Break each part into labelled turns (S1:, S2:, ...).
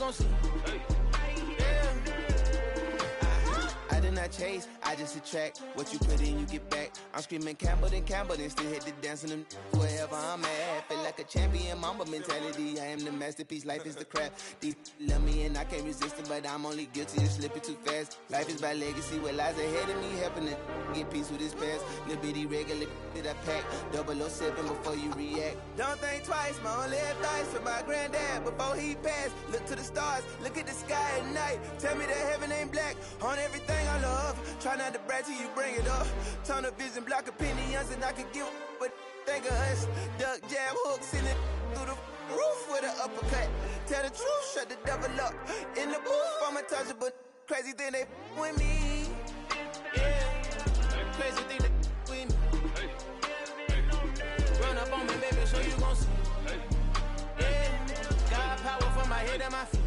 S1: gon' see. I did not chase, I just attract. What you put in, you get back. I'm screaming Campbell, then still hit the dance and them wherever I'm at. Feel like a champion, mamba mentality. I am the masterpiece, life is the crap. These love me and I can't resist it, but I'm only guilty of slipping too fast. Life is by legacy, what lies ahead of me, helping to get peace with his past. Little bitty regular that I pack, 007 before you react. Don't think twice, my only advice for my granddad before he passed. Look to the stars, look at the sky at night. Tell me that heaven ain't black on everything I love. Try not to brag till you bring it up. Tunnel vision, block opinions, and I can give but think of us. Duck jab hooks in it through the roof with an uppercut. Tell the truth, shut the devil up. In the booth, I'm untouchable. Crazy thing they with me. Yeah, crazy thing they with me. Run up on me, baby, so you gon' see. Yeah, got power from my head and my feet.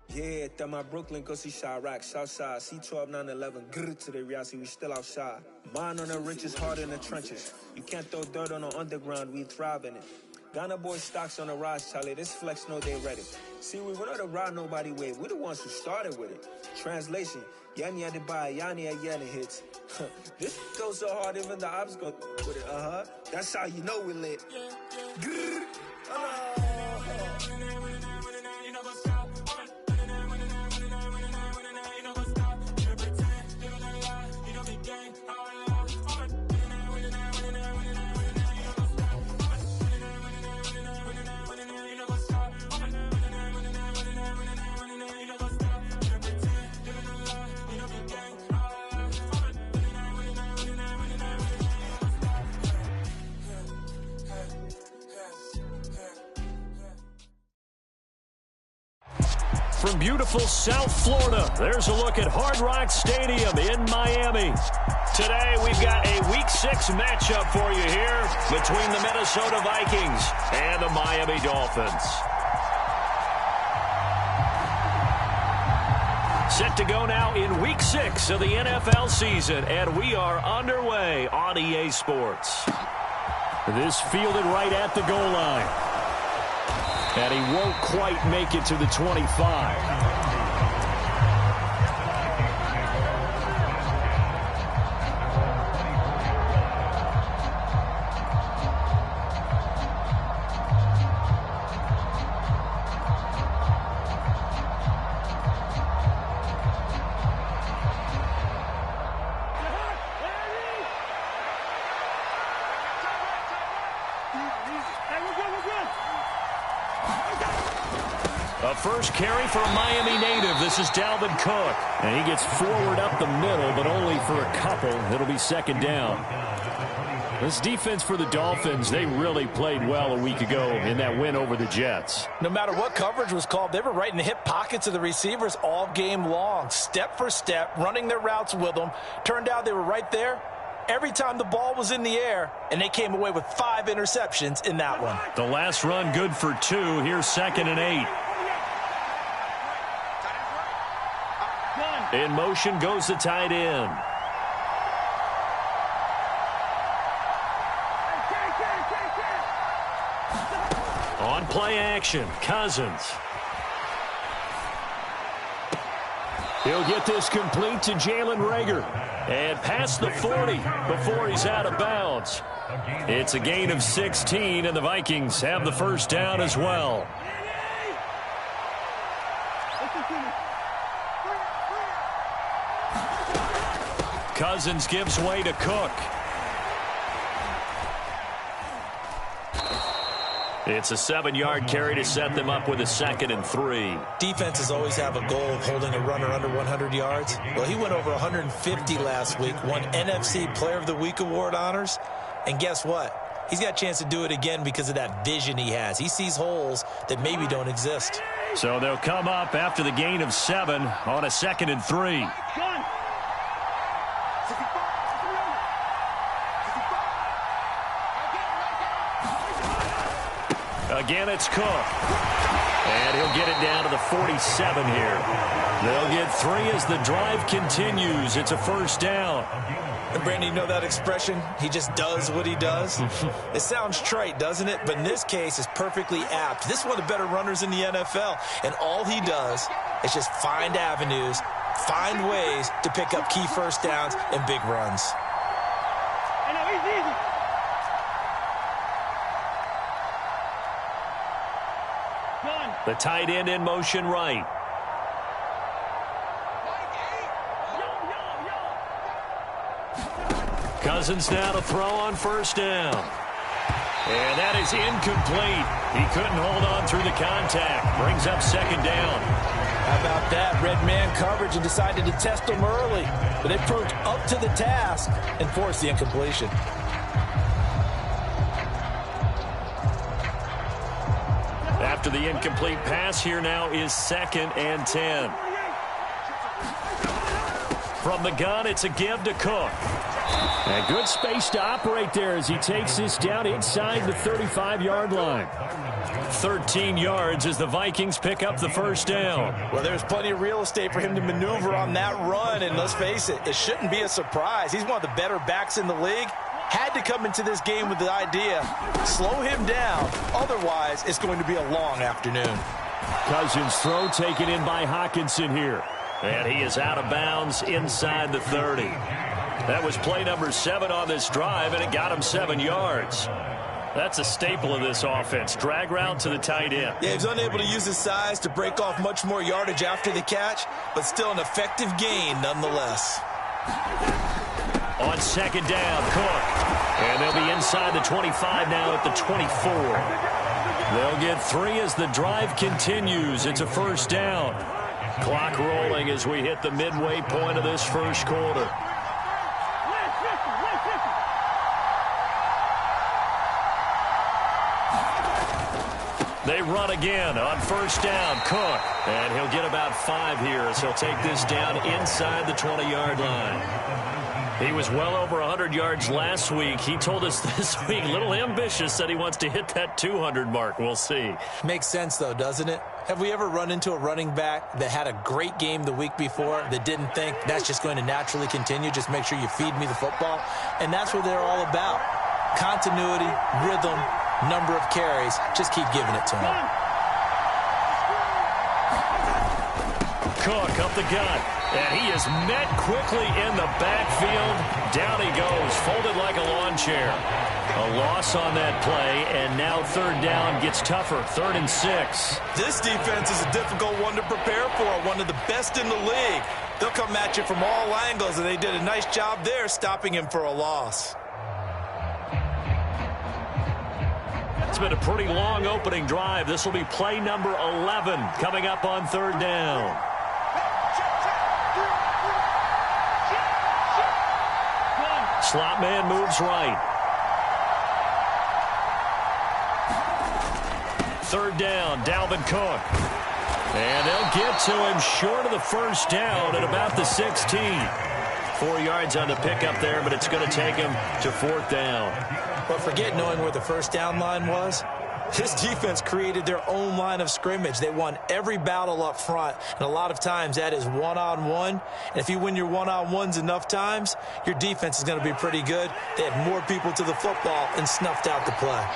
S2: Yeah, that my Brooklyn, go see Chirac, Southside, C12, 911, grrr to the reality, we still outside. Mine on the riches, hard in the trenches. You can't throw dirt on the underground, we thrive in it. Ghana boy stocks on the rise, Charlie, this flex know they ready. See, we were not the ride nobody with, we're the ones who started with it. Translation, Yani had to buy, Yani had Yanni hits. This goes so hard, even the ops go with it, That's how you know we lit. Grrr,
S3: From beautiful South Florida, there's a look at Hard Rock Stadium in Miami. Today, we've got a Week 6 matchup for you here between the Minnesota Vikings and the Miami Dolphins. Set to go now in Week 6 of the NFL season, and we are underway on EA Sports. This fielded right at the goal line. And he won't quite make it to the 25. A first carry for a Miami native. This is Dalvin Cook. And he gets forward up the middle, but only for a couple. It'll be second down. This defense for the Dolphins, they really played well a week ago in that win over the Jets.
S4: No matter what coverage was called, they were right in the hip pockets of the receivers all game long. Step for step, running their routes with them. Turned out they were right there every time the ball was in the air, and they came away with 5 interceptions in that one.
S3: The last run good for 2. Here's 2nd and 8. In motion goes the tight end. On play action, Cousins. He'll get this complete to Jalen Reagor. And past the 40 before he's out of bounds. It's a gain of 16, and the Vikings have the first down as well. Cousins gives way to Cook. It's a 7-yard carry to set them up with a 2nd and 3.
S4: Defenses always have a goal of holding a runner under 100 yards. Well, he went over 150 last week, won NFC Player of the Week award honors. And guess what? He's got a chance to do it again because of that vision he has. He sees holes that maybe don't exist.
S3: So they'll come up after the gain of 7 on a 2nd and 3. Again, it's Cook. And he'll get it down to the 47 here. They'll get 3 as the drive continues. It's a first down.
S4: And Brandon, you know that expression? He just does what he does? It sounds trite, doesn't it? But in this case, it's perfectly apt. This is one of the better runners in the NFL. And all he does is just find avenues, find ways to pick up key first downs and big runs.
S3: The tight end in motion right. Cousins now to throw on first down. And that is incomplete. He couldn't hold on through the contact. Brings up second down.
S4: How about that? Red man coverage and decided to test him early. But they proved up to the task and forced the incompletion.
S3: After the incomplete pass, here now is 2nd and 10. From the gun, it's a give to Cook.
S5: And good space to operate there as he takes this down inside the 35-yard line.
S3: 13 yards as the Vikings pick up the first down.
S4: Well, there's plenty of real estate for him to maneuver on that run, and let's face it, it shouldn't be a surprise. He's one of the better backs in the league. Had to come into this game with the idea, slow him down, otherwise it's going to be a long afternoon.
S5: Cousins' throw taken in by Hawkinson here.
S3: And he is out of bounds inside the 30. That was play number 7 on this drive, and it got him 7 yards. That's a staple of this offense. Drag route to the tight end.
S4: Yeah, he was unable to use his size to break off much more yardage after the catch, but still an effective gain nonetheless.
S3: On second down, Cook. And they'll be inside the 25 now at the 24. They'll get 3 as the drive continues. It's a first down. Clock rolling as we hit the midway point of this first quarter. They run again on first down. Cook. And he'll get about 5 here as he'll take this down inside the 20-yard line. He was well over 100 yards last week. He told us this week, a little ambitious, said he wants to hit that 200 mark. We'll see.
S4: Makes sense, though, doesn't it? Have we ever run into a running back that had a great game the week before that didn't think that's just going to naturally continue? Just make sure you feed me the football. And that's what they're all about. Continuity, rhythm, number of carries. Just keep giving it to him.
S3: Cook up the gut. And he is met quickly in the backfield. Down he goes, folded like a lawn chair. A loss on that play, and now third down gets tougher. 3rd and 6.
S4: This defense is a difficult one to prepare for, one of the best in the league. They'll come at you from all angles, and they did a nice job there stopping him for a loss.
S3: It's been a pretty long opening drive. This will be play number 11 coming up on third down. Slot man moves right. 3rd down, Dalvin Cook. And they'll get to him short of the first down at about the 16. 4 yards on the pickup there, but it's going to take him to 4th down.
S4: But forget knowing where the first down line was. This defense created their own line of scrimmage. They won every battle up front, and a lot of times that is one-on-one. And if you win your one-on-ones enough times, your defense is going to be pretty good. They had more people to the football and snuffed out the play.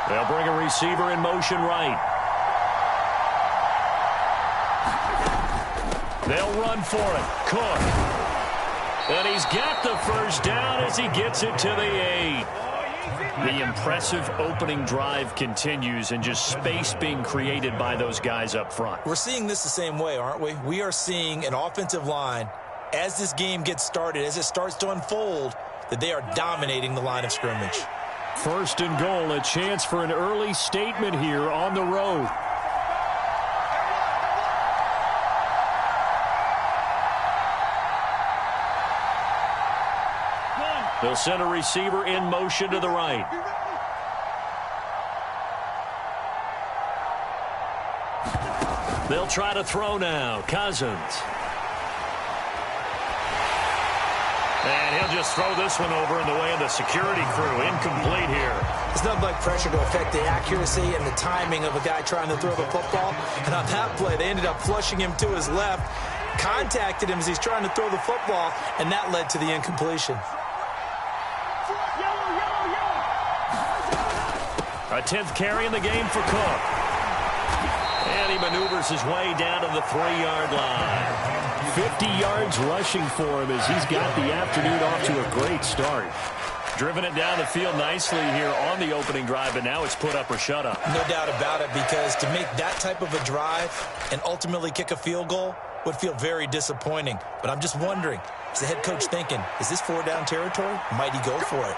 S3: They'll bring a receiver in motion right. They'll run for it. Cook. And he's got the first down as he gets it to the 8. The impressive opening drive continues, and just space being created by those guys up front.
S4: We're seeing this the same way, aren't we? We are seeing an offensive line, as this game gets started, as it starts to unfold, that they are dominating the line of scrimmage.
S5: 1st and goal, a chance for an early statement here on the road.
S3: They'll send a receiver in motion to the right. They'll try to throw now. Cousins. And he'll just throw this one over in the way of the security crew. Incomplete here.
S4: It's nothing like pressure to affect the accuracy and the timing of a guy trying to throw the football. And on that play, they ended up flushing him to his left, contacted him as he's trying to throw the football, and that led to the incompletion.
S3: A 10th carry in the game for Cook. And he maneuvers his way down to the 3-yard line.
S5: 50 yards rushing for him as he's got the afternoon off to a great start.
S3: Driven it down the field nicely here on the opening drive, but now it's put up or shut up.
S4: No doubt about it, because to make that type of a drive and ultimately kick a field goal would feel very disappointing. But I'm just wondering, is the head coach thinking, is this 4-down territory? Might he go for it?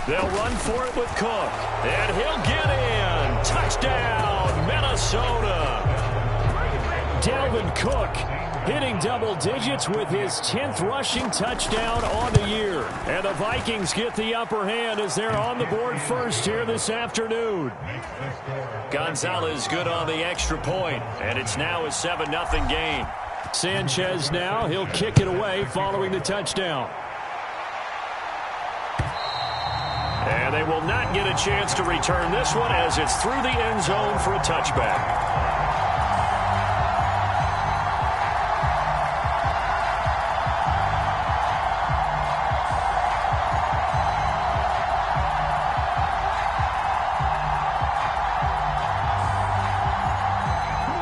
S3: They'll run for it with Cook. And he'll get in. Touchdown, Minnesota. Dalvin Cook hitting double digits with his 10th rushing touchdown on the year. And the Vikings get the upper hand as they're on the board first here this afternoon. Gonzalez good on the extra point, and it's now a 7-0 game.
S5: Sanchez now, he'll kick it away following the touchdown.
S3: And they will not get a chance to return this one as it's through the end zone for a touchback.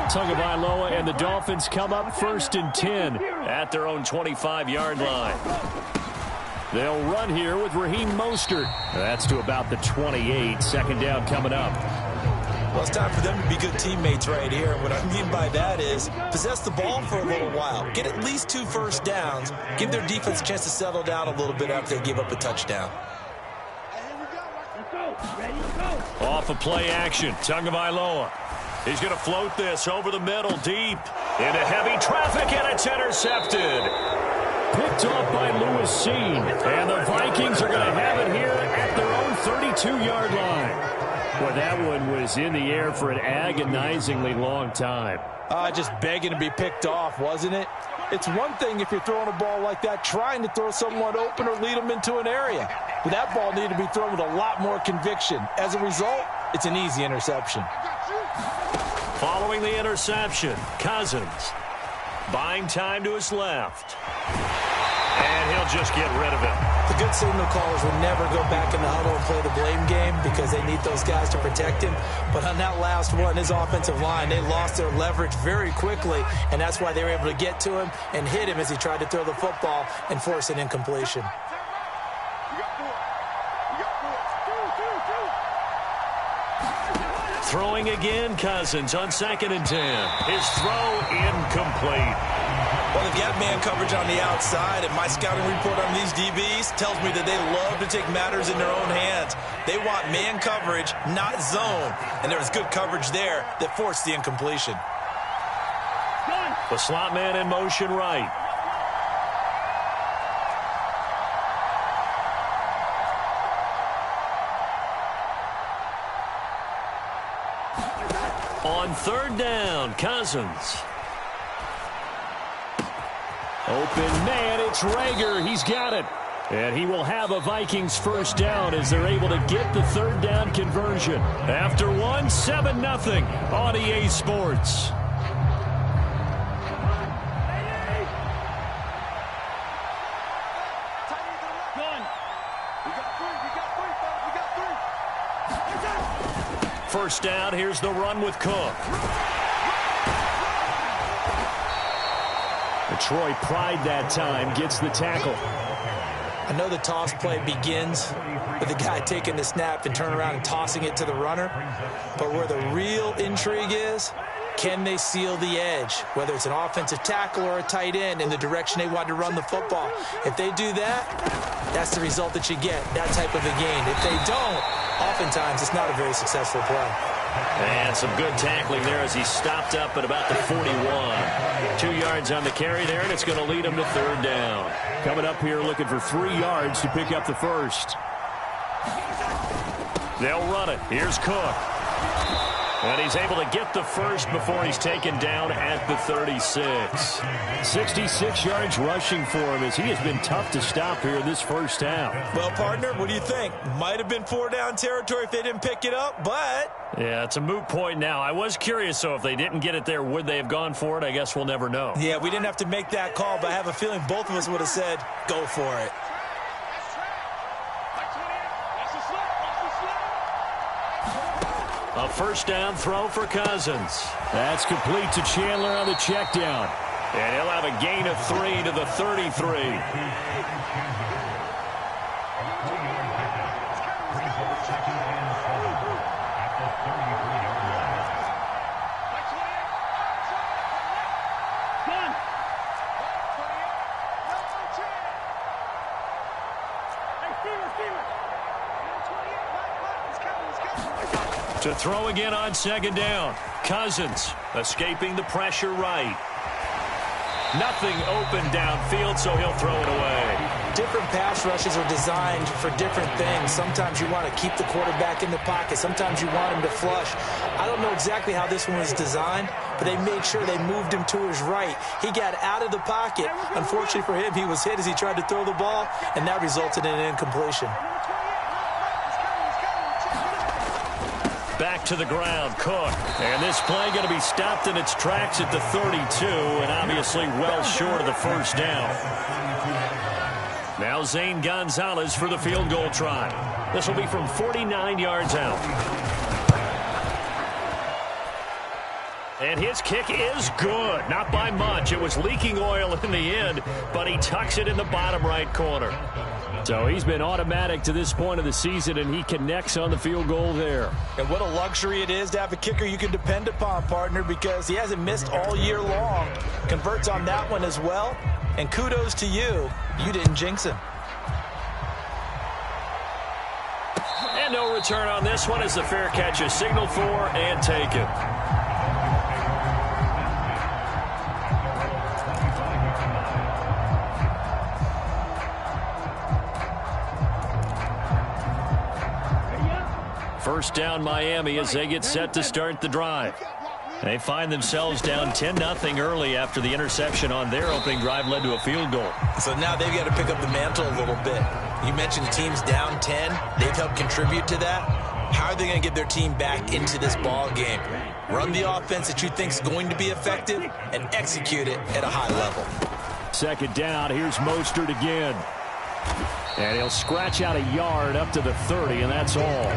S5: Tagovailoa and the Dolphins come up 1st and 10
S3: at their own 25-yard line.
S5: They'll run here with Raheem Mostert. That's to about the 28. 2nd down coming up.
S4: Well, it's time for them to be good teammates right here. What I mean by that is possess the ball for a little while. Get at least 2 first downs. Give their defense a chance to settle down a little bit after they give up a touchdown.
S3: Off of play action, Tagovailoa. He's going to float this over the middle, deep into heavy traffic, and it's intercepted.
S5: Picked off by Lewis Seen. And the Vikings are going to have it here at their own 32-yard line. Well, that one was in the air for an agonizingly long time.
S4: Just begging to be picked off, wasn't it? It's one thing if you're throwing a ball like that, trying to throw someone open or lead them into an area. But that ball needed to be thrown with a lot more conviction. As a result, it's an easy interception.
S3: Following the interception, Cousins buying time to his left. And he'll just get rid of it.
S4: The good signal callers will never go back in the huddle and play the blame game because they need those guys to protect him. But on that last one, his offensive line, they lost their leverage very quickly, and that's why they were able to get to him and hit him as he tried to throw the football and force an incompletion.
S3: Throwing again, Cousins on 2nd and 10. His throw incomplete.
S4: Well, they've got man coverage on the outside, and my scouting report on these DBs tells me that they love to take matters in their own hands. They want man coverage, not zone, and there was good coverage there that forced the incompletion.
S3: The slot man in motion right. On 3rd down, Cousins.
S5: Open man, it's Rager. He's got it. And he will have a Vikings first down as they're able to get the 3rd down conversion. After 7-0 on EA Sports.
S3: First down, here's the run with Cook.
S5: Troy Pride that time gets the tackle.
S4: I know the toss play begins with the guy taking the snap and turning around and tossing it to the runner. But where the real intrigue is, can they seal the edge, whether it's an offensive tackle or a tight end, in the direction they want to run the football? If they do that, that's the result that you get, that type of a gain. If they don't, oftentimes it's not a very successful play.
S3: And some good tackling there as he stopped up at about the 41. 2 yards on the carry there, and it's going to lead him to 3rd down.
S5: Coming up here looking for 3 yards to pick up the first.
S3: They'll run it. Here's Cook. And he's able to get the first before he's taken down at the 36.
S5: 66 yards rushing for him as he has been tough to stop here in this first half.
S4: Well, partner, what do you think? Might have been 4-down territory if they didn't pick it up, but...
S3: Yeah, it's a moot point now. I was curious, so if they didn't get it there, would they have gone for it? I guess we'll never know.
S4: Yeah, we didn't have to make that call, but I have a feeling both of us would have said, go for it.
S3: A first down throw for Cousins.
S5: That's complete to Chandler on the check down.
S3: And he'll have a gain of 3 to the 33. To throw again on second down. Cousins escaping the pressure right. Nothing open downfield, so he'll throw it away.
S4: Different pass rushes are designed for different things. Sometimes you want to keep the quarterback in the pocket. Sometimes you want him to flush. I don't know exactly how this one was designed, but they made sure they moved him to his right. He got out of the pocket. Unfortunately for him, he was hit as he tried to throw the ball, and that resulted in an incompletion.
S3: Back to the ground, Cook. And this play going to be stopped in its tracks at the 32, and obviously well short of the first down. Now Zane Gonzalez for the field goal try. This will be from 49 yards out. And his kick is good. Not by much. It was leaking oil in the end, but he tucks it in the bottom right corner.
S5: So he's been automatic to this point of the season, and he connects on the field goal there.
S4: And what a luxury it is to have a kicker you can depend upon, partner, because he hasn't missed all year long. Converts on that one as well. And kudos to you. You didn't jinx him.
S3: And no return on this one as the fair catch is signaled for and taken. First down Miami as they get set to start the drive. They find themselves down 10-0 early after the interception on their opening drive led to a field goal.
S4: So now they've got to pick up the mantle a little bit. You mentioned teams down 10. They've helped contribute to that. How are they going to get their team back into this ball game? Run the offense that you think is going to be effective and execute it at a high level.
S5: Second down, here's Mostert again. And he'll scratch out a yard up to the 30, and that's all.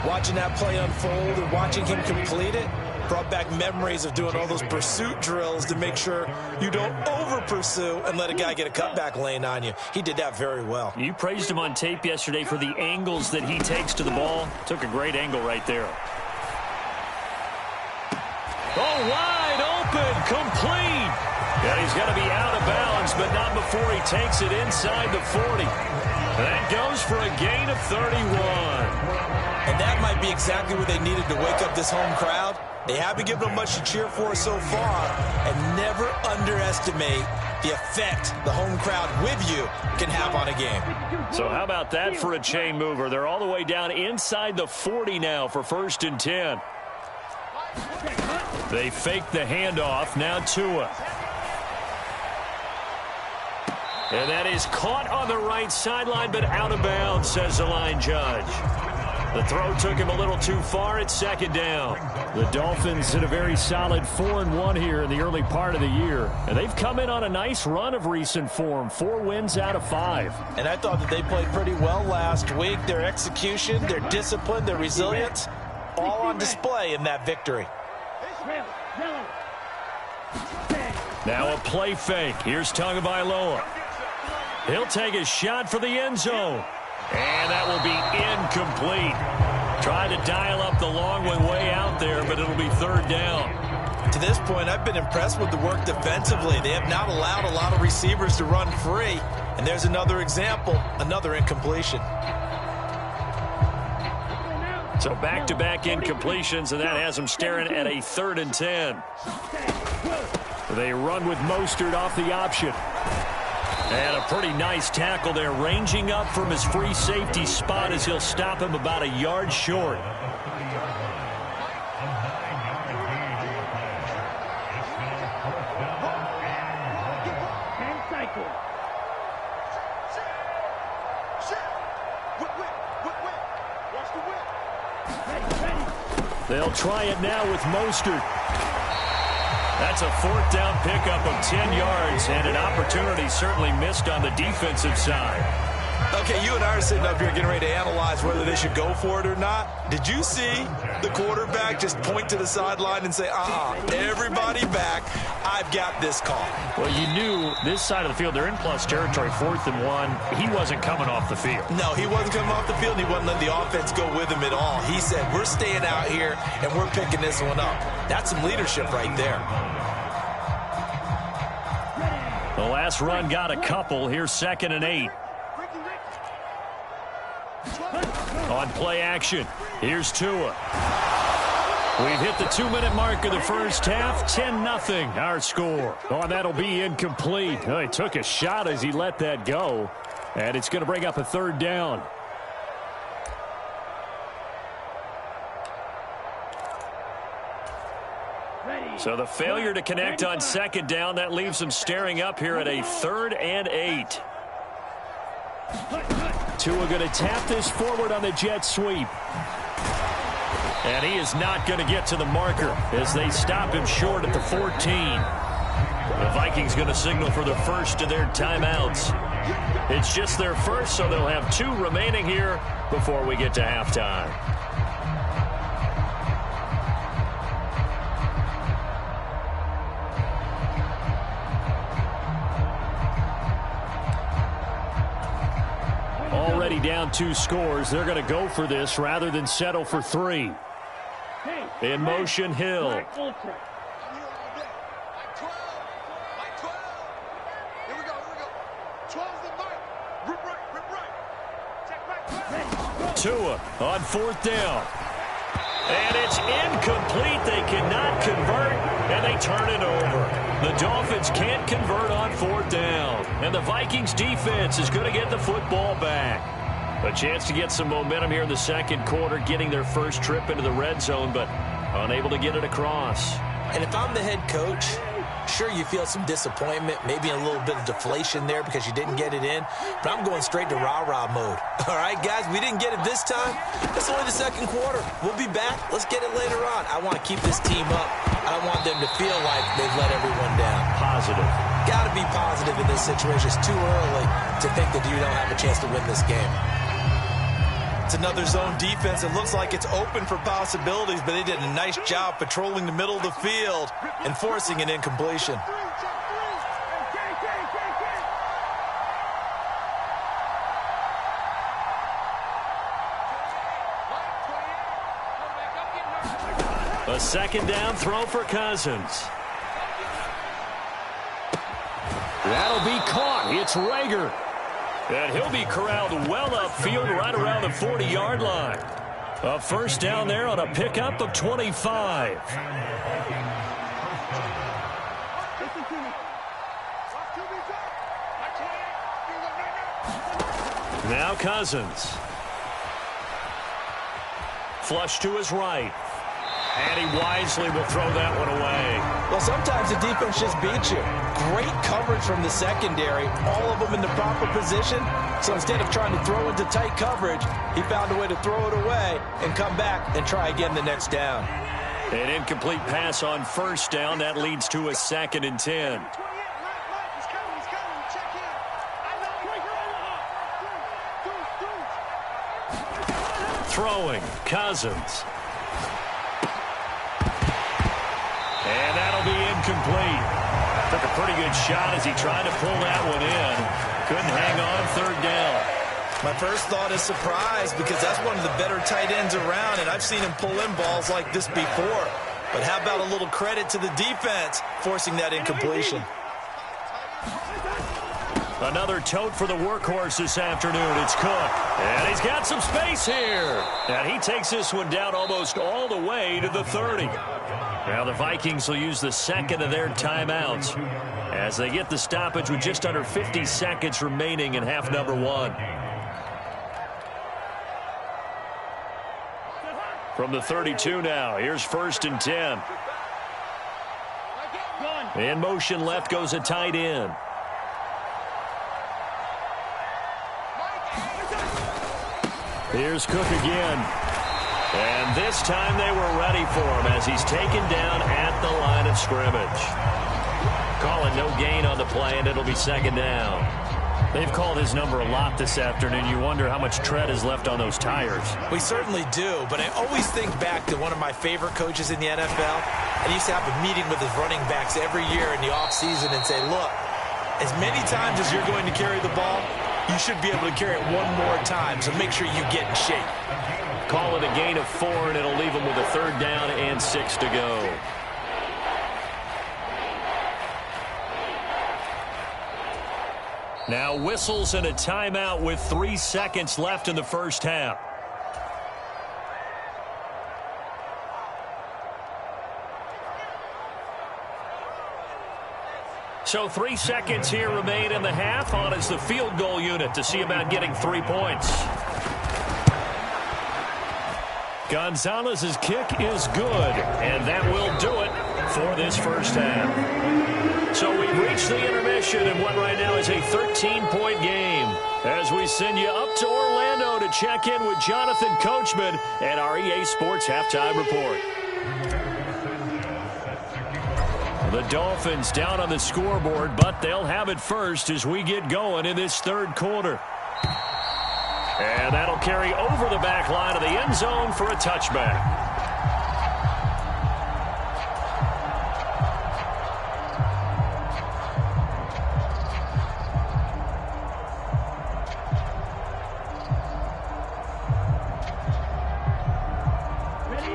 S4: Watching that play unfold and watching him complete it brought back memories of doing all those pursuit drills to make sure you don't over-pursue and let a guy get a cutback lane on you. He did that very well.
S3: You praised him on tape yesterday for the angles that he takes to the ball. Took a great angle right there. Oh, wide open, complete. And he's got to be out of bounds, but not before he takes it inside the 40. That goes for a gain of 31.
S4: And that might be exactly what they needed to wake up this home crowd. They haven't given them much to cheer for so far, and never underestimate the effect the home crowd with you can have on a game.
S3: So how about that for a chain mover? They're all the way down inside the 40 now for 1st and 10. They fake the handoff. Now Tua. And that is caught on the right sideline, but out of bounds, says the line judge. The throw took him a little too far. It's second down.
S5: The Dolphins in a very solid 4-1 here in the early part of the year. And they've come in on a nice run of recent form. 4 wins out of 5.
S4: And I thought that they played pretty well last week. Their execution, their discipline, their resilience, all on display in that victory.
S3: Now a play fake. Here's Tagovailoa. He'll take a shot for the end zone. And that will be incomplete. Tried to dial up the long one way out there, but it'll be third down.
S4: To this point, I've been impressed with the work defensively. They have not allowed a lot of receivers to run free. And there's another example, another incompletion.
S3: So back-to-back incompletions, and that has them staring at a 3rd and 10.
S5: They run with Mostert off the option.
S3: And a pretty nice tackle there, ranging up from his free safety spot as he'll stop him about a yard short.
S5: They'll try it now with Mostert. That's a fourth down pickup of 10 yards, and an opportunity certainly missed on the defensive side.
S4: Okay, you and I are sitting up here getting ready to analyze whether they should go for it or not. Did you see the quarterback just point to the sideline and say, everybody back, I've got this call?
S5: Well, you knew this side of the field, they're in plus territory, 4th and 1. He wasn't coming off the field.
S4: No, he wasn't coming off the field, and he wasn't letting the offense go with him at all. He said, we're staying out here, and we're picking this one up. That's some leadership right there.
S5: The last run got a couple. Here's 2nd and 8. On play action, here's Tua. We've hit the 2-minute mark of the first half. 10-0 our score. Oh, that'll be incomplete. Oh, he took a shot as he let that go. And it's going to bring up a 3rd down. So the failure to connect on 2nd down, that leaves them staring up here at a 3rd and 8. Tua going to tap this forward on the jet sweep. And he is not going to get to the marker as they stop him short at the 14. The Vikings going to signal for the first of their timeouts. It's just their first, so they'll have 2 remaining here before we get to halftime. Already down 2 scores. They're going to go for this rather than settle for 3. In motion, Hill. Tua on 4th down. And it's incomplete. They cannot convert, and they turn it over. The Dolphins can't convert on 4th down. And the Vikings defense is going to get the football back. A chance to get some momentum here in the 2nd quarter, getting their first trip into the red zone, but unable to get it across.
S4: And if I'm the head coach, sure, you feel some disappointment, maybe a little bit of deflation there because you didn't get it in, but I'm going straight to rah-rah mode. All right, guys, we didn't get it this time. It's only the 2nd quarter. We'll be back. Let's get it later on. I want to keep this team up. I don't want them to feel like they've let everyone down.
S5: Positive.
S4: Got to be positive in this situation. It's too early to think that you don't have a chance to win this game. It's another zone defense. It looks like it's open for possibilities, but they did a nice job patrolling the middle of the field and forcing an incompletion.
S5: A 2nd down throw for Cousins. That'll be caught. It's Rager. And he'll be corralled well upfield right around the 40-yard line. A 1st down there on a pickup of 25. Now Cousins. Flush to his right. And he wisely will throw that one away.
S4: Well, sometimes the defense just beats you. Great coverage from the secondary, all of them in the proper position. So instead of trying to throw into tight coverage, he found a way to throw it away and come back and try again the next down.
S5: An incomplete pass on 1st down. That leads to a 2nd and 10. Throwing, Cousins. And that'll be incomplete. Took a pretty good shot as he tried to pull that one in. Couldn't hang on 3rd down.
S4: My first thought is surprise because that's one of the better tight ends around, and I've seen him pull in balls like this before. But how about a little credit to the defense forcing that incompletion?
S5: Another tote for the workhorse this afternoon. It's Cook. And he's got some space here. And he takes this one down almost all the way to the 30. Now the Vikings will use the 2nd of their timeouts as they get the stoppage with just under 50 seconds remaining in half number 1. From the 32 now, here's 1st and 10. In motion left goes a tight end. Here's Cook again.
S3: And this time they were ready for him as he's taken down at the line of scrimmage. Calling no gain on the play, and it'll be second down.
S5: They've called his number a lot this afternoon. You wonder how much tread is left on those tires.
S4: We certainly do, but I always think back to one of my favorite coaches in the NFL. And he used to have a meeting with his running backs every year in the offseason and say, look, as many times as you're going to carry the ball, you should be able to carry it one more time, so make sure you get in shape.
S3: Call it a gain of 4, and it'll leave them with a third down and 6 to go. Now whistles and a timeout with 3 seconds left in the first half. So 3 seconds here remain in the half. On is the field goal unit to see about getting 3 points. Gonzalez's kick is good, and that will do it for this first half. So we've reached the intermission in what right now is a 13-point game as we send you up to Orlando to check in with Jonathan Coachman and our EA Sports Halftime Report. The Dolphins down on the scoreboard, but they'll have it first as we get going in this third quarter. And that'll carry over the back line of the end zone for a touchback.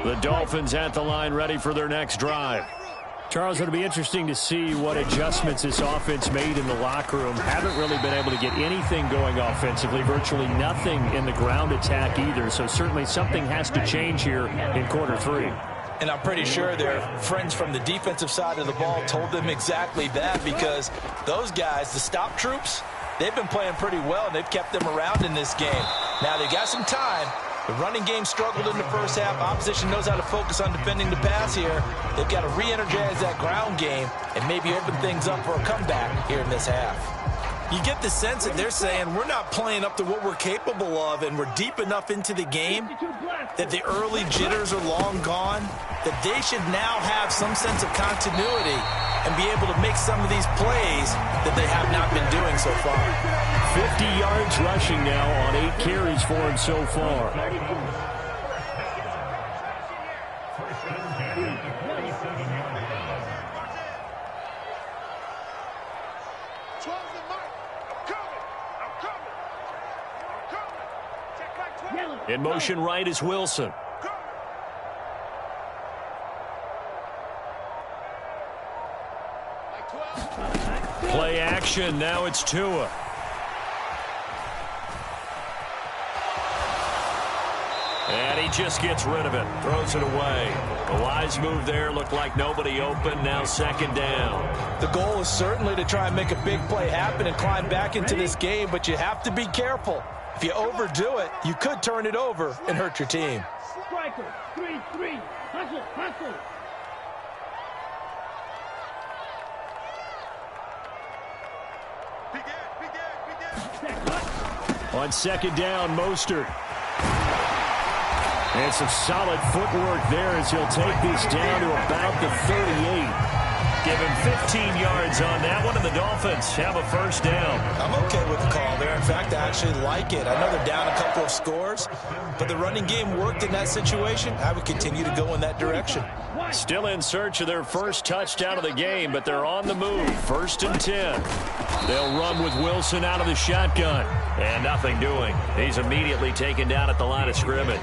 S3: The Dolphins at the line ready for their next drive.
S5: Charles, it'll be interesting to see what adjustments this offense made in the locker room. Haven't really been able to get anything going offensively, virtually nothing in the ground attack either. So certainly something has to change here in quarter 3.
S4: And I'm pretty sure their friends from the defensive side of the ball told them exactly that, because those guys, the stop troops, they've been playing pretty well, and they've kept them around in this game. Now they got some time. The running game struggled in the first half. Opposition knows how to focus on defending the pass here. They've got to re-energize that ground game and maybe open things up for a comeback here in this half. You get the sense that they're saying we're not playing up to what we're capable of, and we're deep enough into the game that the early jitters are long gone, that they should now have some sense of continuity and be able to make some of these plays that they have not been doing so far.
S5: 50 yards rushing now on 8 carries for him so far. In motion right is Wilson. Play action. Now it's Tua. And he just gets rid of it. Throws it away. A wise move there. Looked like nobody open. Now second down.
S4: The goal is certainly to try and make a big play happen and climb back into this game, but you have to be careful. If you overdo it, you could turn it over and hurt your team.
S6: Striker, 3-3. Hustle, hustle.
S5: On second down, Mostert. And some solid footwork there as he'll take this down to about the 38. Give him 15 yards on that one, and the Dolphins have a first down.
S4: I'm okay with the call there. In fact, I actually like it. I know they're down a couple of scores, but the running game worked in that situation. I would continue to go in that direction.
S3: Still in search of their first touchdown of the game, but they're on the move. 1st and 10. They'll run with Wilson out of the shotgun. And nothing doing. He's immediately taken down at the line of scrimmage.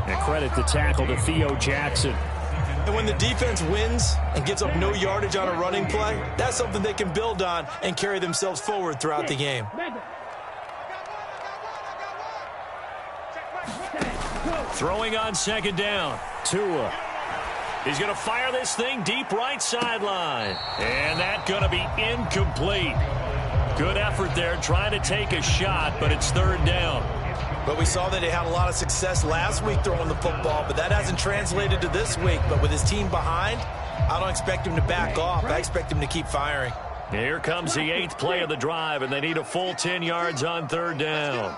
S5: And credit the tackle to Theo Jackson.
S4: And when the defense wins and gives up no yardage on a running play, that's something they can build on and carry themselves forward throughout the game.
S3: Throwing on second down. Tua. He's going to fire this thing deep right sideline. And that's going to be incomplete. Good effort there trying to take a shot, but it's third down.
S4: But we saw that he had a lot of success last week throwing the football, but that hasn't translated to this week. But with his team behind, I don't expect him to back off. I expect him to keep firing.
S3: Here comes the 8th play of the drive, and they need a full 10 yards on third down.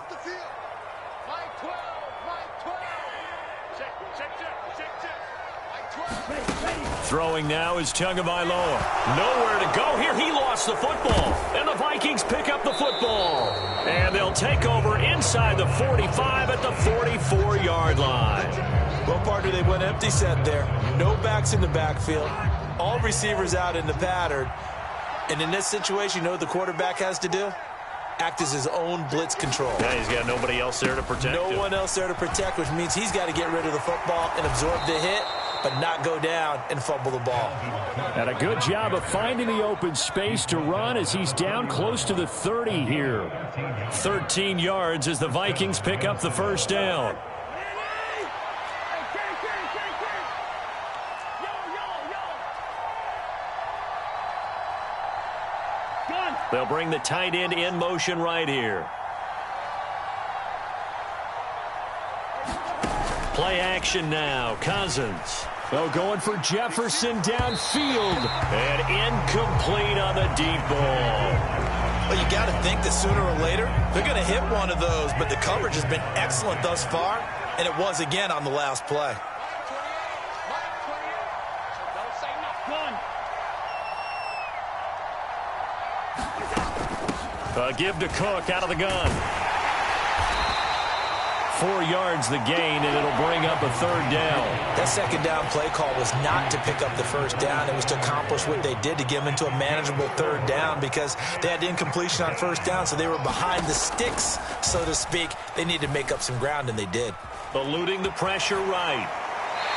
S3: Throwing now is Tagovailoa. Nowhere to go here. He lost the football. And the Vikings pick up the football. And they'll take over inside the 45 at the 44-yard line.
S4: Well, partner, they went empty set there. No backs in the backfield. All receivers out in the pattern. And in this situation, you know what the quarterback has to do? Act as his own blitz control.
S3: Yeah, he's got nobody else there to protect him.
S4: No one else there to protect, which means he's got to get rid of the football and absorb the hit, but not go down and fumble the ball.
S5: And a good job of finding the open space to run as he's down close to the 30 here.
S3: 13 yards as the Vikings pick up the first down. They'll bring the tight end in motion right here. Play action now. Cousins.
S5: Oh, going for Jefferson downfield.
S3: And incomplete on the deep ball.
S4: Well, you got to think that sooner or later, they're going to hit one of those, but the coverage has been excellent thus far, and it was again on the last play.
S3: Give to Cook out of the gun. 4 yards the gain, and it'll bring up a third down.
S4: That second down play call was not to pick up the first down. It was to accomplish what they did, to get them into a manageable third down, because they had incompletion on first down, so they were behind the sticks, so to speak. They needed to make up some ground, and they did.
S3: Eluding the pressure right.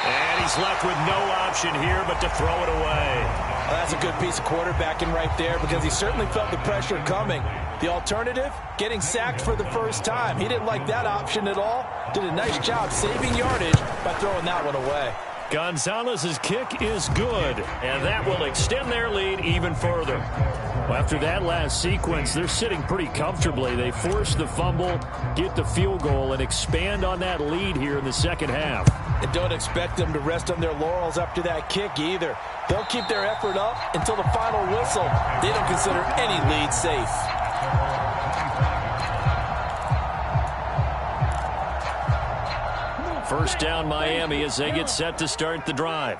S3: And he's left with no option here but to throw it away.
S4: Well, that's a good piece of quarterbacking right there, because he certainly felt the pressure coming. The alternative, getting sacked for the first time. He didn't like that option at all. Did a nice job saving yardage by throwing that one away.
S3: Gonzalez's kick is good, and that will extend their lead even further.
S5: Well, after that last sequence, they're sitting pretty comfortably. They force the fumble, get the field goal, and expand on that lead here in the second half.
S4: And don't expect them to rest on their laurels after that kick either. They'll keep their effort up until the final whistle. They don't consider any lead safe.
S3: First down Miami as they get set to start the drive.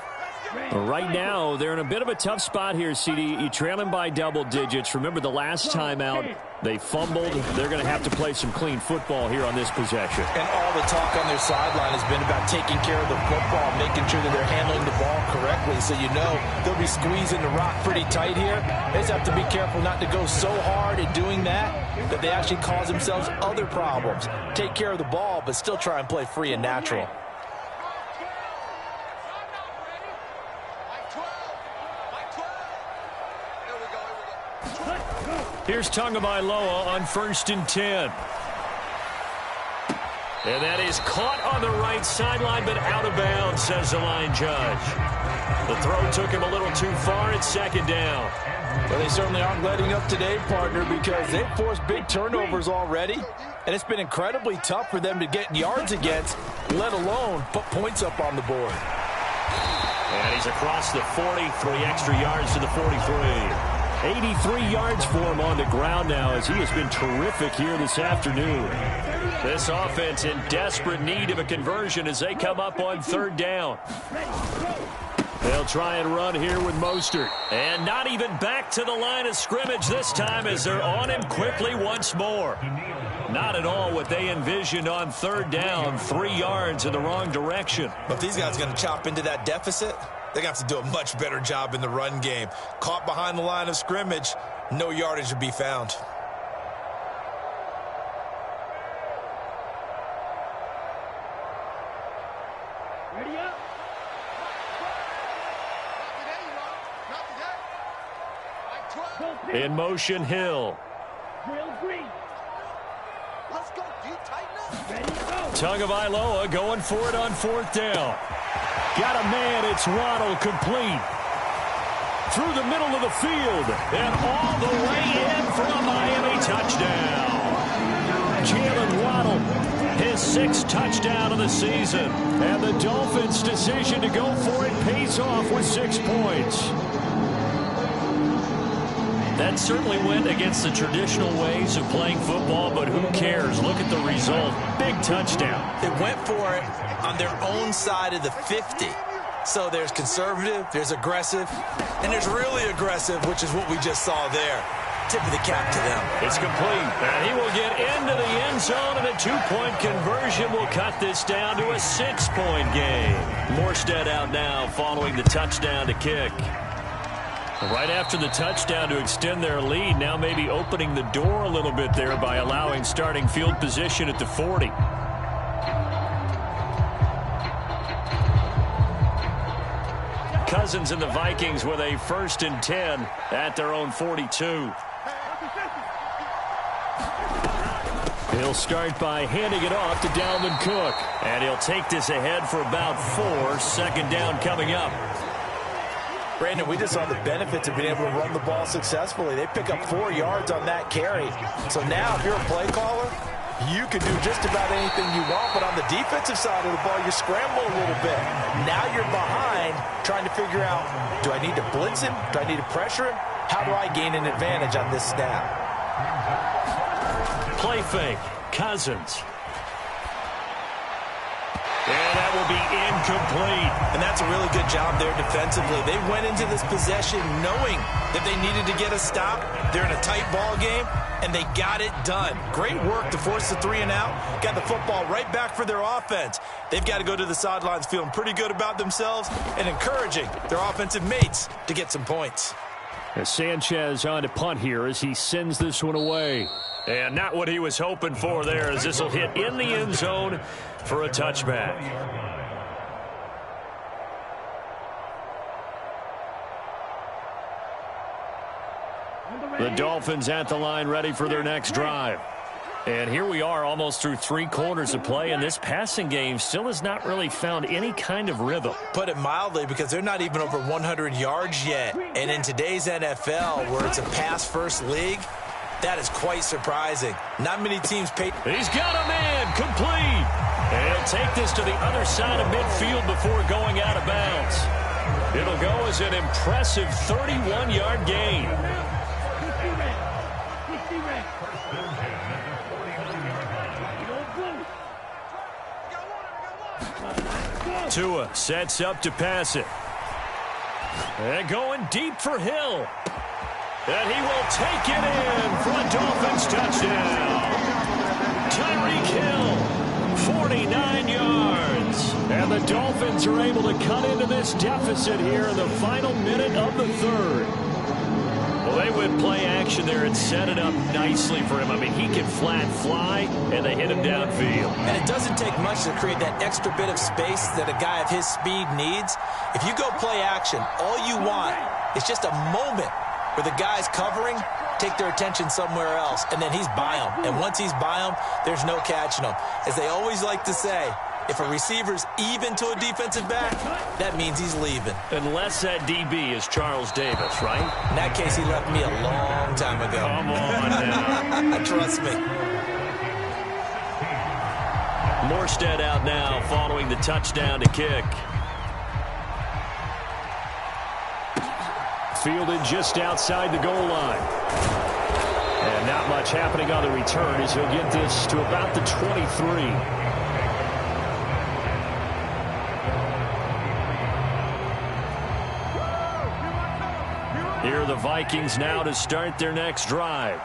S5: Right now, they're in a bit of a tough spot here, CD. You trail them by double digits. Remember the last time out, they fumbled. They're going to have to play some clean football here on this possession.
S4: And all the talk on their sideline has been about taking care of the football, making sure that they're handling the ball correctly. So you know they'll be squeezing the rock pretty tight here. They just have to be careful not to go so hard in doing that they actually cause themselves other problems. Take care of the ball, but still try and play free and natural.
S3: Here's Tagovailoa on 1st and 10. And that is caught on the right sideline, but out of bounds, says the line judge. The throw took him a little too far. It's second down.
S4: Well, they certainly aren't letting up today, partner, because they've forced big turnovers already. And it's been incredibly tough for them to get yards against, let alone put points up on the board.
S3: And he's across the 40, 3 extra yards to the 43.
S5: 83 yards for him on the ground now as he has been terrific here this afternoon.
S3: This offense in desperate need of a conversion as they come up on 3rd down. They'll try and run here with Mostert. And not even back to the line of scrimmage this time as they're on him quickly once more. Not at all what they envisioned on 3rd down. 3 yards in the wrong direction.
S4: But if these guys are going to chop into that deficit, they're going to have to do a much better job in the run game. Caught behind the line of scrimmage, no yardage to be found.
S6: Ready up.
S3: In motion, Hill.
S6: Drill green.
S1: Let's go, deep, tighten up.
S6: Ready, go.
S3: Tagovailoa going for it on 4th down.
S5: Got a man, it's Waddle, complete. Through the middle of the field.
S3: And all the way in for a Miami touchdown.
S5: Jalen Waddle.
S3: His 6th touchdown of the season.
S5: And the Dolphins' decision to go for it pays off with 6 points.
S3: That certainly went against the traditional ways of playing football, but who cares? Look at the result. Big touchdown.
S4: They went for it on their own side of the 50. So there's conservative, there's aggressive, and there's really aggressive, which is what we just saw there. Tip of the cap to them.
S3: It's complete. And he will get into the end zone, and a 2-point conversion will cut this down to a 6-point game. Morstead out now following the touchdown to kick. Right after the touchdown to extend their lead, now maybe opening the door a little bit there by allowing starting field position at the 40. Cousins and the Vikings with a 1st and 10 at their own 42. He'll start by handing it off to Dalvin Cook. And he'll take this ahead for about 4. 2nd down coming up.
S4: Brandon, we just saw the benefits of being able to run the ball successfully. They pick up 4 yards on that carry. So now if you're a play caller, you can do just about anything you want. But on the defensive side of the ball, you scramble a little bit. Now you're behind trying to figure out, do I need to blitz him? Do I need to pressure him? How do I gain an advantage on this snap?
S3: Play fake. Cousins. And that will be incomplete.
S4: And that's a really good job there defensively. They went into this possession knowing that they needed to get a stop. They're in a tight ball game, and they got it done. Great work to force the 3 and out. Got the football right back for their offense. They've got to go to the sidelines feeling pretty good about themselves and encouraging their offensive mates to get some points.
S5: As Sanchez on to punt here as he sends this one away.
S3: And not what he was hoping for there, as this will hit in the end zone for a touchback. The Dolphins at the line, ready for their next drive. And here we are almost through 3 quarters of play, and this passing game still has not really found any kind of rhythm.
S4: Put it mildly, because they're not even over 100 yards yet. And in today's NFL, where it's a pass-first league, that is quite surprising. Not many teams pay.
S3: He's got a man, complete. And he'll take this to the other side of midfield before going out of bounds. It'll go as an impressive 31-yard gain. Tua sets up to pass it. And going deep for Hill. And he will take it in for a Dolphins touchdown. Tyreek Hill, 49 yards. And the Dolphins are able to cut into this deficit here in the final minute of the 3rd. Well, they went play action there and set it up nicely for him. I mean, he can flat fly, and they hit him downfield.
S4: And it doesn't take much to create that extra bit of space that a guy of his speed needs. If you go play action, all you want is just a moment where the guy's covering, take their attention somewhere else, and then he's by him. And once he's by him, there's no catching him. As they always like to say, if a receiver's even to a defensive back, that means he's leaving.
S3: Unless that DB is Charles Davis, right?
S4: In that case, he left me a long time ago.
S3: Come on now.
S4: Trust me.
S3: Morstead out now following the touchdown to kick.
S5: Fielded just outside the goal line. And not much happening on the return as he'll get this to about the 23. Here are the Vikings now to start their next drive.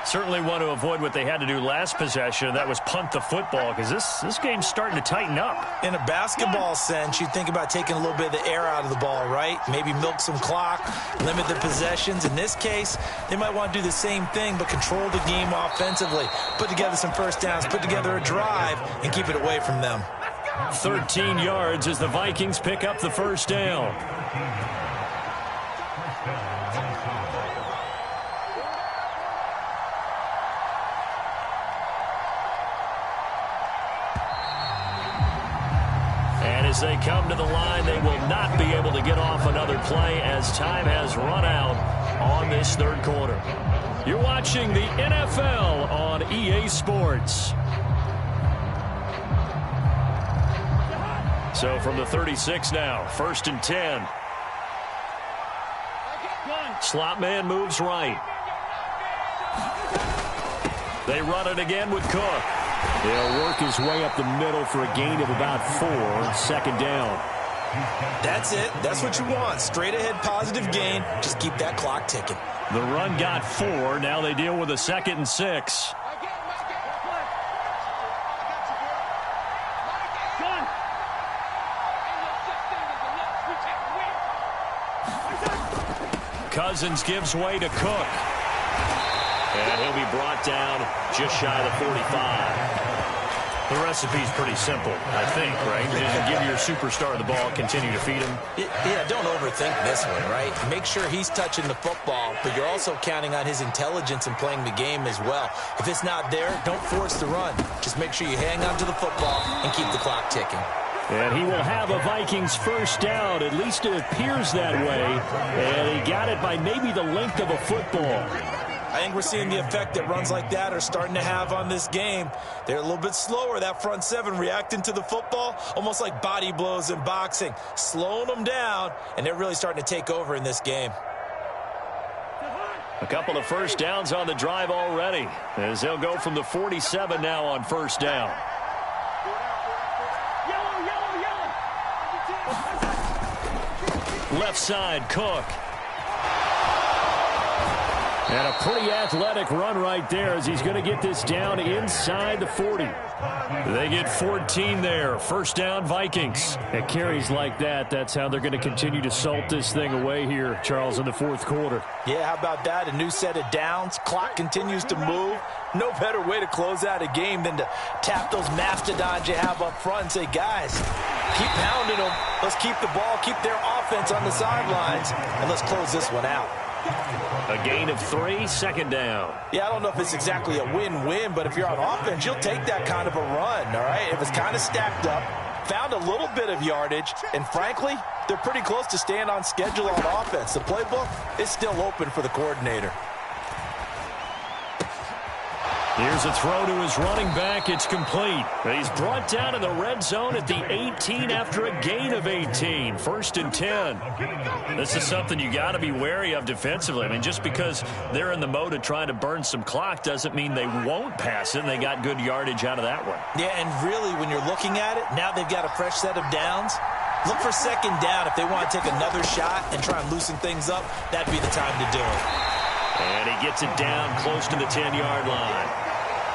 S5: Certainly want to avoid what they had to do last possession. That was punt the football, because this game's starting to tighten up.
S4: In a basketball sense, you think about taking a little bit of the air out of the ball, right? Maybe milk some clock, limit the possessions. In this case, they might want to do the same thing, but control the game offensively. Put together some first downs, put together a drive, and keep it away from them.
S3: 13 yards as the Vikings pick up the first down. As they come to the line, they will not be able to get off another play as time has run out on this 3rd quarter. You're watching the NFL on EA Sports. So from the 36 now, 1st and 10. Slot man moves right. They run it again with Cook. He'll work his way up the middle for a gain of about 4. 2nd down.
S4: That's it. That's what you want. Straight ahead positive gain. Just keep that clock ticking.
S5: The run got 4. Now they deal with a 2nd and 6. Cousins gives way to Cook. And he'll be brought down just shy of the 45. The recipe's pretty simple, I think, right? Just give your superstar the ball, continue to feed him.
S4: Yeah, don't overthink this one, right? Make sure he's touching the football, but you're also counting on his intelligence in playing the game as well. If it's not there, don't force the run. Just make sure you hang on to the football and keep the clock ticking.
S5: And he will have a Vikings first down. At least it appears that way. And he got it by maybe the length of a football.
S4: I think we're seeing the effect that runs like that are starting to have on this game. They're a little bit slower, that front seven, reacting to the football, almost like body blows in boxing, slowing them down, and they're really starting to take over in this game.
S5: A couple of first downs on the drive already, as they'll go from the 47 now on first down. Left side, Cook. And a pretty athletic run right there as he's going to get this down inside the 40. They get 14 there. First down, Vikings. At carries like that, that's how they're going to continue to salt this thing away here, Charles, in the fourth quarter.
S4: Yeah, how about that? A new set of downs. Clock continues to move. No better way to close out a game than to tap those mastodons you have up front and say, guys, keep pounding them. Let's keep the ball, keep their offense on the sidelines, and let's close this one out.
S5: A gain of 3, second down.
S4: Yeah, I don't know if it's exactly a win-win, but if you're on offense, you'll take that kind of a run, all right? It was kind of stacked up, found a little bit of yardage, and frankly, they're pretty close to staying on schedule on offense. The playbook is still open for the coordinator.
S5: Here's a throw to his running back. It's complete. He's brought down in the red zone at the 18 after a gain of 18. First and 10. This is something you got to be wary of defensively. I mean, just because they're in the mode of trying to burn some clock doesn't mean they won't pass it. And they got good yardage out of that one.
S4: Yeah, and really, when you're looking at it, now they've got a fresh set of downs. Look for second down. If they want to take another shot and try and loosen things up, that'd be the time to do it.
S5: And he gets it down close to the 10-yard line.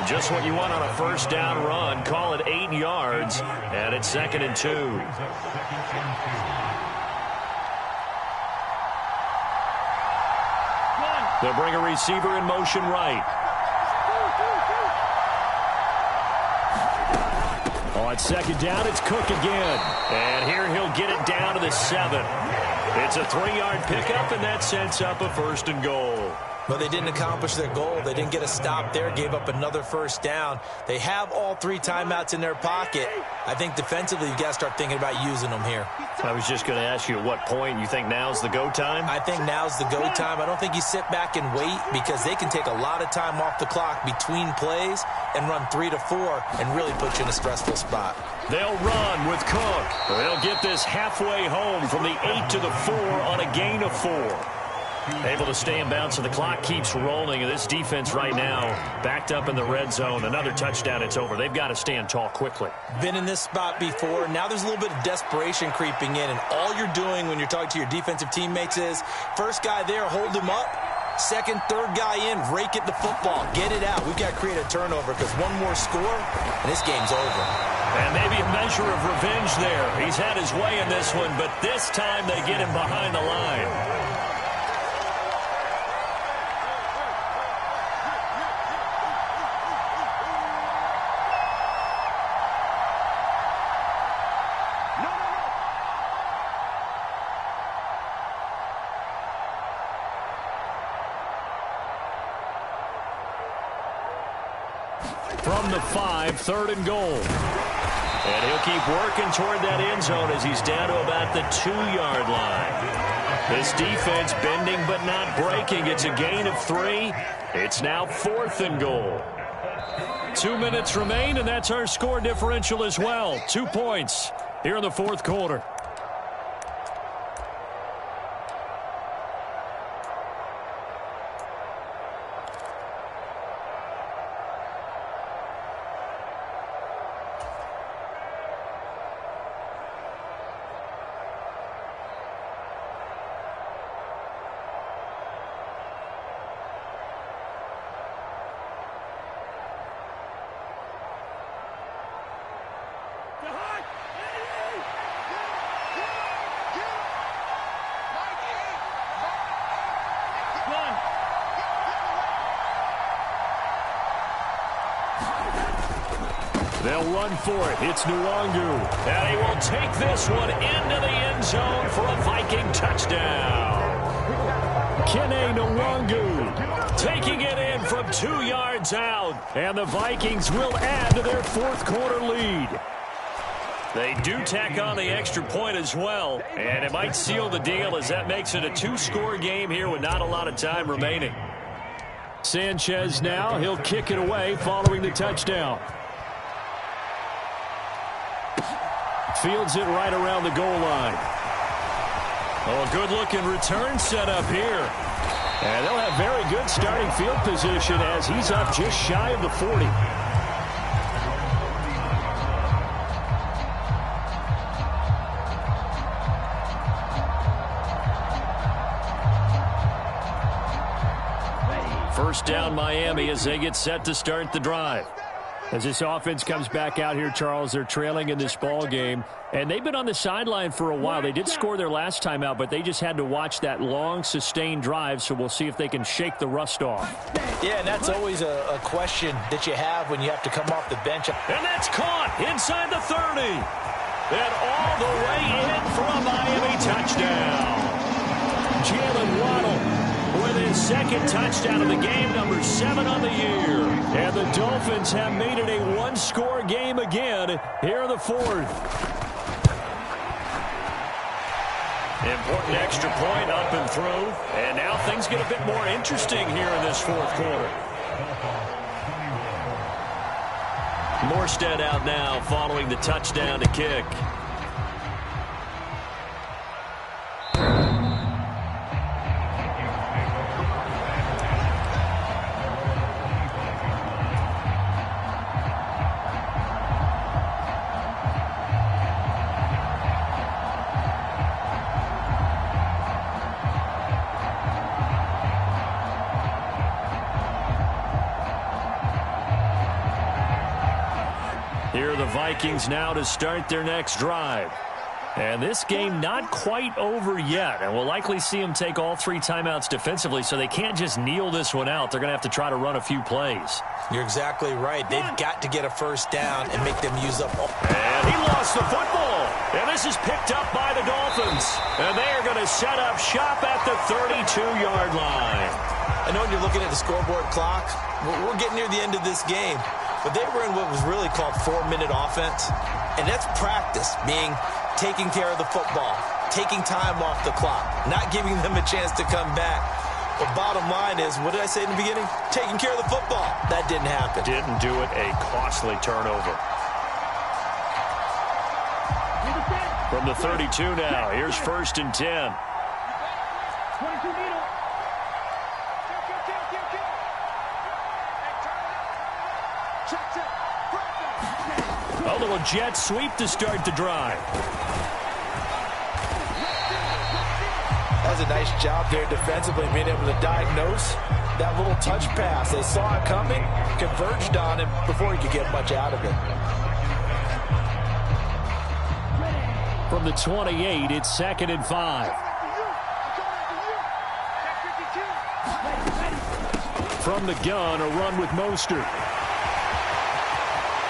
S5: Just what you want on a first down run. Call it 8 yards, and it's 2nd and 2. They'll bring a receiver in motion right. On second down, it's Cook again. And here he'll get it down to the 7. It's a 3-yard pickup, and that sets up a first and goal.
S4: Well, they didn't accomplish their goal. They didn't get a stop there, gave up another first down. They have all 3 timeouts in their pocket. I think defensively, you've got to start thinking about using them here.
S5: I was just going to ask you at what point you think now's the go time?
S4: I think now's the go time. I don't think you sit back and wait because they can take a lot of time off the clock between plays and run 3 to 4 and really put you in a stressful spot.
S5: They'll run with Cook. They'll get this halfway home from the 8 to the 4 on a gain of 4. Able to stay in bounds, so the clock keeps rolling. And this defense right now backed up in the red zone. Another touchdown, it's over. They've got to stand tall quickly.
S4: Been in this spot before. Now there's a little bit of desperation creeping in. And all you're doing when you're talking to your defensive teammates is, first guy there, hold him up. Second, third guy in, rake at the football. Get it out. We've got to create a turnover because one more score, and this game's over.
S5: And maybe a measure of revenge there. He's had his way in this one, but this time they get him behind the line. From the 5, 3rd and goal. And he'll keep working toward that end zone as he's down to about the 2-yard line. This defense bending but not breaking. It's a gain of 3. It's now 4th and goal. 2 minutes remain, and that's our score differential as well. 2 points here in the fourth quarter. They'll run for it. It's Nwangu. And he will take this one into the end zone for a Viking touchdown. Kene Nwangu taking it in from 2 yards out. And the Vikings will add to their fourth quarter lead. They do tack on the extra point as well. And it might seal the deal as that makes it a 2-score game here with not a lot of time remaining. Sanchez now. He'll kick it away following the touchdown. Fields it right around the goal line. Oh, a good-looking return set up here. And they'll have very good starting field position as he's up just shy of the 40. First down Miami as they get set to start the drive. As this offense comes back out here, Charles, they're trailing in this ball game. And they've been on the sideline for a while. They did score their last time out, but they just had to watch that long, sustained drive, so we'll see if they can shake the rust off.
S4: Yeah, and that's always a question that you have when you have to come off the bench.
S5: And that's caught inside the 30. And all the way in for a Miami touchdown. Jalen Waddle with his second touchdown of the game, number 7 on the year. And the Dolphins have made it a 1-score game again here in the fourth. Important extra point up and through. And now things get a bit more interesting here in this fourth quarter. Morstead out now following the touchdown to kick. Here are the Vikings now to start their next drive. And this game not quite over yet. And we'll likely see them take all 3 timeouts defensively, so they can't just kneel this one out. They're going to have to try to run a few plays.
S4: You're exactly right. They've got to get a first down and make them use up.
S5: And he lost the football. And this is picked up by the Dolphins. And they are going to set up shop at the 32-yard line.
S4: I know when you're looking at the scoreboard clock, we're getting near the end of this game. But they were in what was really called 4-minute offense. And that's practice, meaning taking care of the football, taking time off the clock, not giving them a chance to come back. But bottom line is, what did I say in the beginning? Taking care of the football. That didn't happen.
S5: Didn't do it. A costly turnover. From the 32 now, here's 1st and 10. A little jet sweep to start the drive.
S4: That's a nice job there defensively, being able to diagnose that little touch pass. They saw it coming, converged on him before he could get much out of it.
S5: From the 28, it's 2nd and 5. From the gun, a run with Mostert.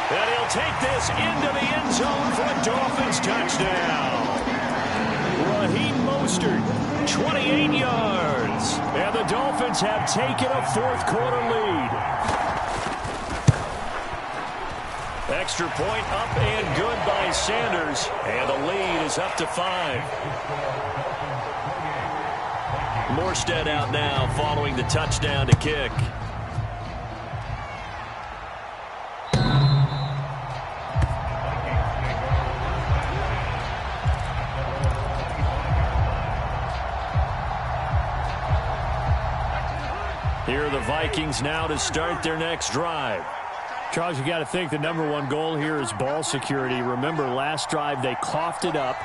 S5: And he'll take this into the end zone for a Dolphins touchdown. Raheem Mostert, 28 yards. And the Dolphins have taken a fourth quarter lead. Extra point up and good by Sanders. And the lead is up to 5. Morstead out now following the touchdown to kick. Here are the Vikings now to start their next drive. Charles, you got to think the #1 goal here is ball security. Remember, last drive they coughed it up,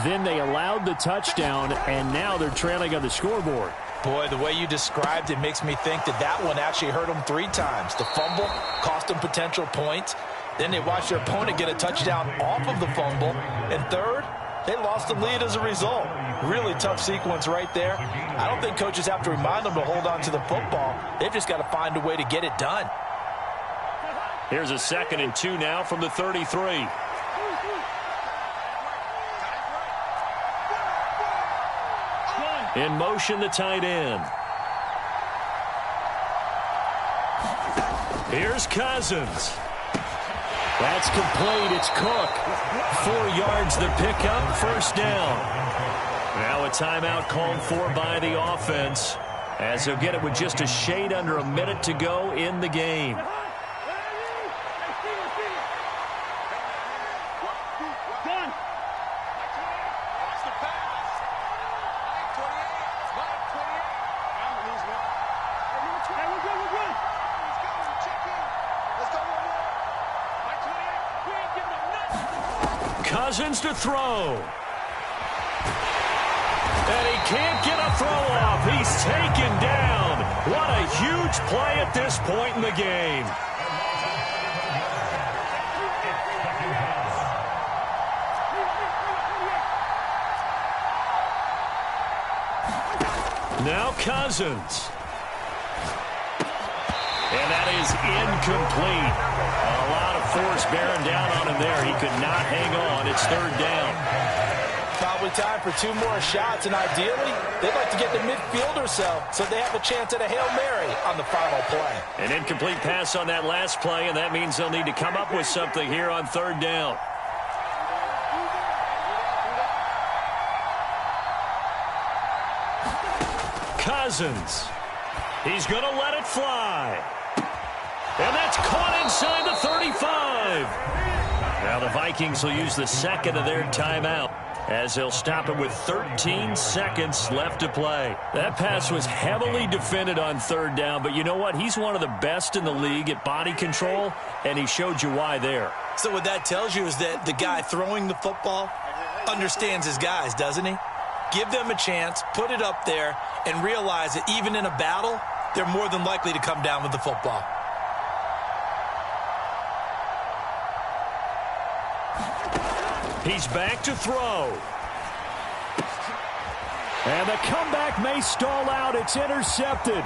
S5: then they allowed the touchdown, and now they're trailing on the scoreboard.
S4: Boy, the way you described it makes me think that one actually hurt them 3 times. The fumble cost them potential points. Then they watched their opponent get a touchdown off of the fumble. And third, they lost the lead as a result. Really tough sequence right there. I don't think coaches have to remind them to hold on to the football. They've just got to find a way to get it done.
S3: Here's a 2nd and 2 now from the 33. In motion, the tight end. Here's Cousins. That's complete. It's Cook. 4 yards the pickup, first down. Now a timeout called for by the offense, as they'll get it with just a shade under a minute to go in the game. Cousins to throw. And he can't get a throw off. He's taken down. What a huge play at this point in the game. Now Cousins. And that is incomplete. A lot of force bearing down on him there. He could not hang on. It's 3rd down.
S4: Probably time for 2 more shots, and ideally, they'd like to get the midfield or so they have a chance at a Hail Mary on the final play.
S3: An incomplete pass on that last play, and that means they'll need to come up with something here on 3rd down. Cousins. He's going to let it fly. And that's caught inside the 35. Now the Vikings will use the 2nd of their timeout, as they'll stop it with 13 seconds left to play. That pass was heavily defended on 3rd down, but you know what? He's one of the best in the league at body control, and he showed you why there.
S4: So what that tells you is that the guy throwing the football understands his guys, doesn't he? Give them a chance, put it up there, and realize that even in a battle, they're more than likely to come down with the football.
S3: He's back to throw.
S5: And the comeback may stall out. It's intercepted.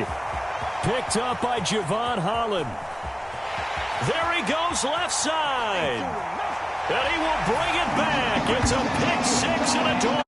S5: Picked up by Javon Holland.
S3: There he goes left side. And he will bring it back. It's a pick 6 and a